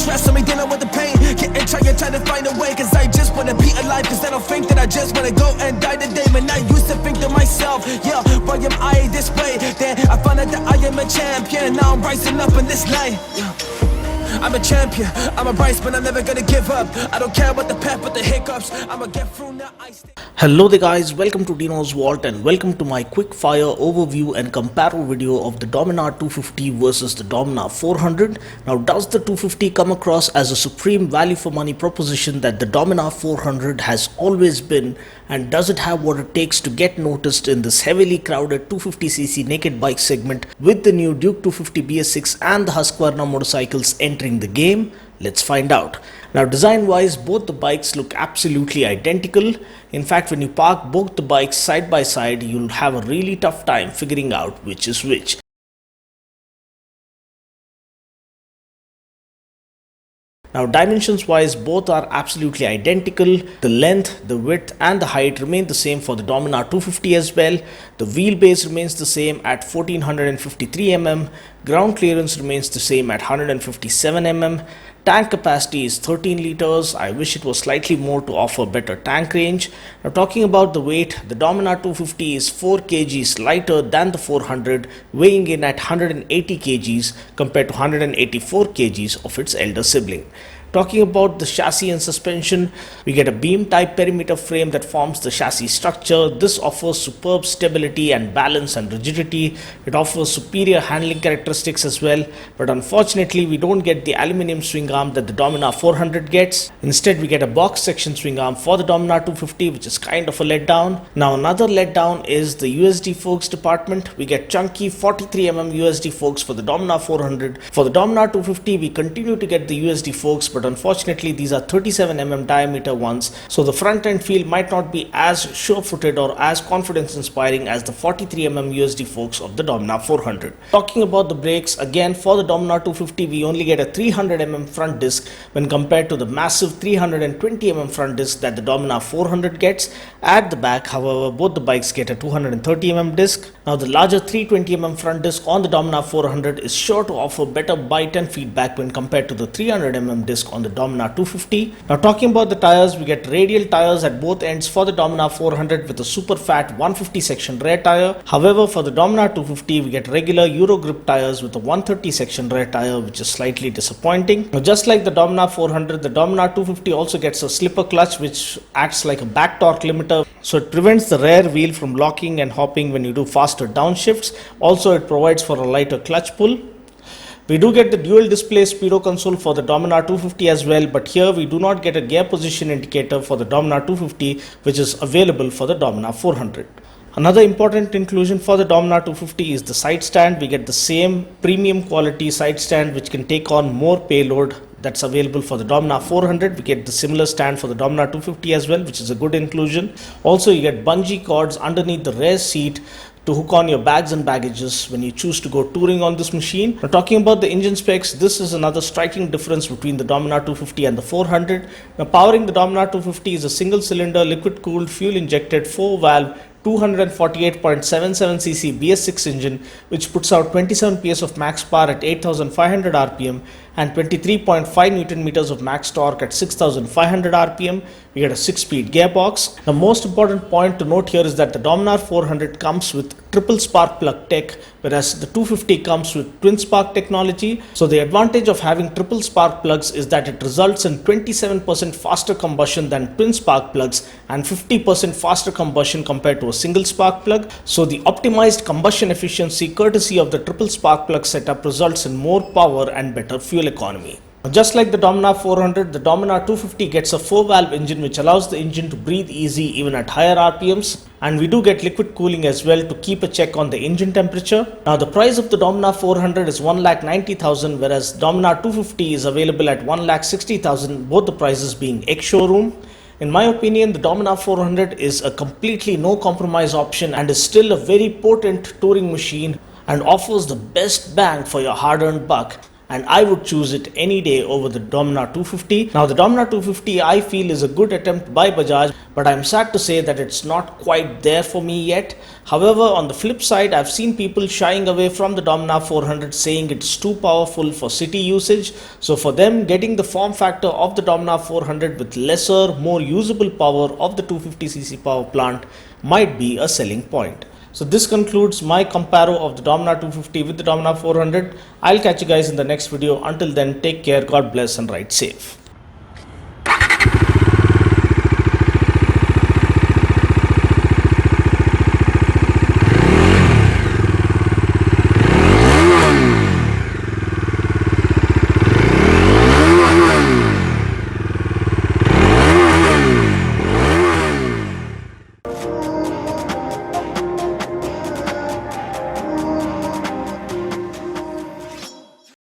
stress on me, dealing with the pain. Getting trying to find a way, cause I just wanna be alive. Cause I don't think that I just wanna go and die today. Man, I used to think to myself, yeah, why am I this way? Then I found out that I am a champion. Now I'm rising up in this light, yeah. I'm a champion, I'm a Bryce, but I'm never gonna give up. I don't care about the path, but the hiccups, I'ma get through now. Hello there guys, welcome to Dino's Vault and welcome to my quick fire overview and comparo video of the Dominar 250 versus the Dominar 400. Now, does the 250 come across as a supreme value for money proposition that the Dominar 400 has always been, and does it have what it takes to get noticed in this heavily crowded 250cc naked bike segment with the new Duke 250 BS6 and the Husqvarna motorcycles entering the game? Let's find out. Now, design wise, both the bikes look absolutely identical. In fact, when you park both the bikes side by side, you'll have a really tough time figuring out which is which. Now, dimensions wise, both are absolutely identical. The length, the width and the height remain the same for the Dominar 250 as well. The wheelbase remains the same at 1453 mm. Ground clearance remains the same at 157 mm. Tank capacity is 13 liters. I wish it was slightly more to offer better tank range. Now, talking about the weight, the Dominar 250 is 4 kgs lighter than the 400, weighing in at 180 kgs compared to 184 kgs of its elder sibling. Talking about the chassis and suspension, we get a beam type perimeter frame that forms the chassis structure. This offers superb stability and balance and rigidity. It offers superior handling characteristics as well, but unfortunately we don't get the aluminium swing arm that the Dominar 400 gets. Instead, we get a box section swing arm for the Dominar 250, which is kind of a letdown. Now, another letdown is the USD forks department. We get chunky 43mm USD forks for the Dominar 400. For the Dominar 250, we continue to get the USD forks, but unfortunately these are 37mm diameter ones, so the front end feel might not be as sure-footed or as confidence inspiring as the 43mm USD forks of the Dominar 400. Talking about the brakes, again for the Dominar 250 we only get a 300mm front disc when compared to the massive 320mm front disc that the Dominar 400 gets. At the back, however, both the bikes get a 230mm disc. Now, the larger 320mm front disc on the Dominar 400 is sure to offer better bite and feedback when compared to the 300mm disc on the Dominar 250. Now, talking about the tires, we get radial tires at both ends for the Dominar 400 with a super fat 150 section rear tire. However, for the Dominar 250, we get regular Euro grip tires with a 130 section rear tire, which is slightly disappointing. Now, just like the Dominar 400, the Dominar 250 also gets a slipper clutch which acts like a back torque limiter, so it prevents the rear wheel from locking and hopping when you do faster downshifts. Also, it provides for a lighter clutch pull. We do get the dual display speedo console for the Dominar 250 as well, but here we do not get a gear position indicator for the Dominar 250, which is available for the Dominar 400. Another important inclusion for the Dominar 250 is the side stand. We get the same premium quality side stand which can take on more payload that's available for the Dominar 400. We get the similar stand for the Dominar 250 as well, which is a good inclusion. Also, you get bungee cords underneath the rear seat to hook on your bags and baggages when you choose to go touring on this machine. Now, talking about the engine specs, this is another striking difference between the Dominar 250 and the 400. Now, powering the Dominar 250 is a single cylinder liquid cooled fuel injected 4-valve 248.77cc BS6 engine, which puts out 27 PS of max power at 8,500 RPM and 23.5 Newton meters of max torque at 6,500 RPM. We get a 6-speed gearbox. The most important point to note here is that the Dominar 400 comes with triple spark plug tech, whereas the 250 comes with twin spark technology. So the advantage of having triple spark plugs is that it results in 27% faster combustion than twin spark plugs and 50% faster combustion compared to a single spark plug. So the optimized combustion efficiency courtesy of the triple spark plug setup results in more power and better fuel economy. Just like the Dominar 400, the Dominar 250 gets a 4-valve engine which allows the engine to breathe easy even at higher RPMs, and we do get liquid cooling as well to keep a check on the engine temperature. Now, the price of the Dominar 400 is 1,90,000, whereas Dominar 250 is available at 1,60,000, both the prices being ex-showroom. In my opinion, the Dominar 400 is a completely no compromise option and is still a very potent touring machine and offers the best bang for your hard-earned buck. and I would choose it any day over the Dominar 250. Now the Dominar 250 I feel is a good attempt by Bajaj, but I'm sad to say that it's not quite there for me yet. However, on the flip side, I've seen people shying away from the Dominar 400 saying it's too powerful for city usage. So for them, getting the form factor of the Dominar 400 with lesser, more usable power of the 250cc power plant might be a selling point. So this concludes my comparo of the Dominar 250 with the Dominar 400. I'll catch you guys in the next video. Until then, take care, God bless, and ride safe.